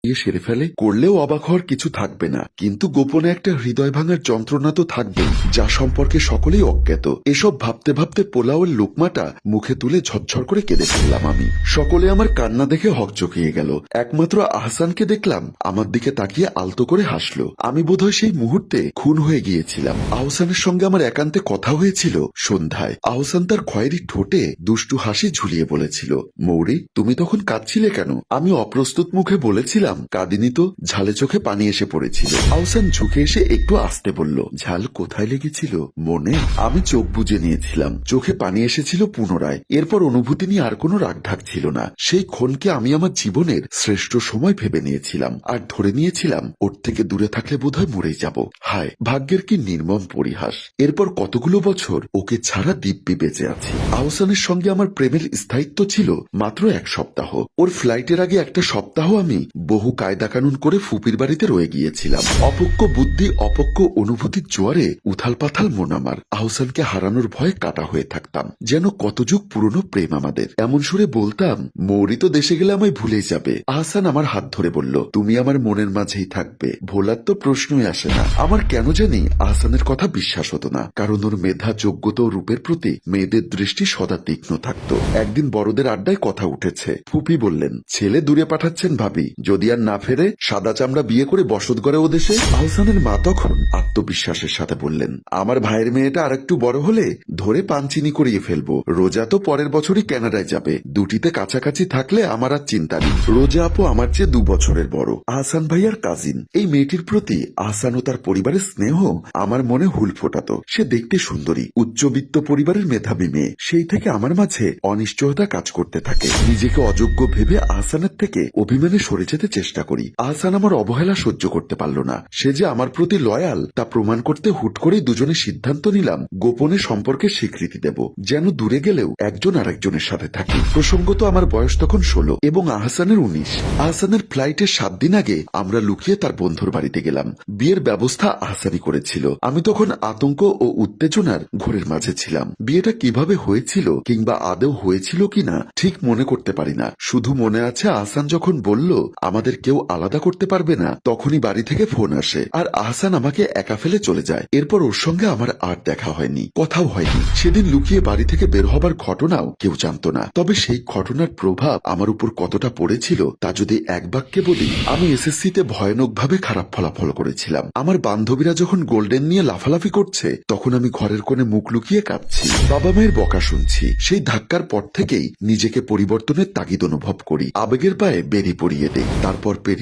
সেরে ফেলে করলেও অবাক হওয়ার কিছু থাকবে না, কিন্তু গোপনে একটা হৃদয় ভাঙার যন্ত্রণা তো থাকবেই, যা সম্পর্কে সকলেই অজ্ঞাত। এসব ভাবতে ভাবতে পোলাওয়ের লোকমাটা মুখে তুলে ঝরঝর করে কেঁদে ফেললাম আমি। সকলে আমার কান্না দেখে হকচকিয়ে গেল। একমাত্র আহসানকে দেখলাম আমার দিকে তাকিয়ে আলতো করে হাসলো। আমি বোধহয় সেই মুহূর্তে খুন হয়ে গিয়েছিলাম। আহসানের সঙ্গে আমার একান্তে কথা হয়েছিল সন্ধ্যায়। আহসান তার খয়েরি ঠোঁটে দুষ্টু হাসি ঝুলিয়ে বলেছিল, মৌরি তুমি তখন কাঁদছিলে কেন? আমি অপ্রস্তুত মুখে বলেছিলাম, কাঁদিনি তো, ঝালে চোখে পানি এসে পড়েছিল। আহসান ঝুঁকে এসে একটু আস্তে বলল, ঝাল কোথায় লেগেছিল মনে? আমি চোখ বুজে নিয়েছিলাম, চোখে পানি এসেছিল পুনরায়। এরপর অনুভূতি নিয়ে আর কোনো রাগঢাক ছিল না। সেই ক্ষণকে আমি আমার জীবনের শ্রেষ্ঠ সময় ভেবে নিয়েছিলাম, আর ধরে নিয়েছিলাম ওর থেকে দূরে থাকলে বোধহয় মরেই যাব। হায়, ভাগ্যের কি নির্মম পরিহাস। এরপর কতগুলো বছর ওকে ছাড়া দিব্যি বেঁচে আছি। আহসানের সঙ্গে আমার প্রেমের স্থায়িত্ব ছিল মাত্র 1 সপ্তাহ। ওর ফ্লাইটের আগে একটা সপ্তাহ আমি বহু কায়দা কানুন করে ফুপির বাড়িতে রয়ে গিয়েছিলাম। অপক্ষ বুদ্ধি, অপক্ষ অনুভূতির জোয়ারে উথাল পাথাল মন আমার। আহসানকে হারানোর ভয়ে কাটা হয়ে থাকতাম, যেন কত যুগ পুরনো প্রেম আমাদের। এমন সুরে বলতাম, মৌরি তো দেশে গেলে আমায় ভুলেই যাবে। আহসান আমার হাত ধরে বলল, তুমি আমার মনের মাঝেই থাকবে, ভোলার তো প্রশ্নই আসে না। আমার কেন জানি আহসানের কথা বিশ্বাস হতো না, কারণ ওর মেধা, যোগ্যতা ও রূপের প্রতি মেয়েদের দৃষ্টি সদা তীক্ষ্ণ থাকতো। একদিন বড়দের আড্ডায় কথা উঠেছে। ফুপি বললেন, ছেলে দূরে পাঠাচ্ছেন ভাবি, যদি আর না ফেরে সাদা চামড়া বিয়ে করে বসত গড়ে ও দেশে। আহসানের মা তখন আত্মবিশ্বাসের সাথে বললেন, আমার ভাইয়ের মেয়েটা আর একটু বড় হলে ধরে পানচিনি করিয়ে ফেলবো। রোজা তো পরের বছরই কানাডায় যাবে, দুটিতে কাছাকাছি থাকলে আমার আর চিন্তা নেই। রোজা আপু আমার চেয়ে 2 বছরের বড়, আহসান ভাইয়ার কাজিন। এই মেয়েটির প্রতি আহসান ও তার পরিবারের স্নেহ আমার মনে হুল ফোটাতো। সে দেখতে সুন্দরী, উচ্চবিত্ত পরিবারের মেধাবী মেয়ে। সেই থেকে আমার মাঝে অনিশ্চয়তা কাজ করতে থাকে। নিজেকে অযোগ্য ভেবে আহসানের থেকে অভিমানে সরে যেতে চেষ্টা করি। আহসান আমার অবহেলা সহ্য করতে পারল না। সে যে আমার প্রতি লয়াল তা প্রমাণ করতে হুট করেই দুজনে সিদ্ধান্ত নিলাম গোপনে সম্পর্কের স্বীকৃতি দেব, যেন দূরে গেলেও একজন আরেকজনের সাথে থাকি। প্রসঙ্গত আমার বয়স তখন 16 এবং আহসানের 19। আহসানের ফ্লাইটের 7 দিন আগে আমরা লুকিয়ে তার বন্ধুর বাড়িতে গেলাম। বিয়ের ব্যবস্থা আহসানই করেছিল। আমি তখন আতঙ্ক ও উত্তেজনার ঘোরের মাঝে ছিলাম। বিয়েটা কিভাবে হয়েছিল কিংবা আদৌ হয়েছিল কিনা ঠিক মনে করতে পারি না। শুধু মনে আছে আহসান যখন বলল আমাদের কেউ আলাদা করতে পারবে না, তখনই বাড়ি থেকে ফোন আসে আর আহসান আমাকে একা ফেলে চলে যায়। এরপর ওর সঙ্গে আমার আর দেখা হয়নি, কথাও হয়নি। সেদিন লুকিয়ে বাড়ি থেকে বের হবার ঘটনাও কেউ জানতো না। তবে সেই ঘটনার প্রভাব আমার উপর কতটা পড়েছিল তা যদি এক বাক্যে বলি, আমি এসএসসিতে ভয়ানকভাবে খারাপ ফলাফল করেছিলাম। আমার বান্ধবীরা যখন গোল্ডেন নিয়ে লাফালাফি করছে, তখন আমি ঘরের কোণে মুখ লুকিয়ে কাঁদছি, বাবা মায়ের বকা শুনছি। সেই ধাক্কার পর থেকেই নিজেকে পরিবর্তনের তাগিদ অনুভব করি। আবেগের পায়ে বেরি পরিয়ে দেই, তারপর পেরিয়ে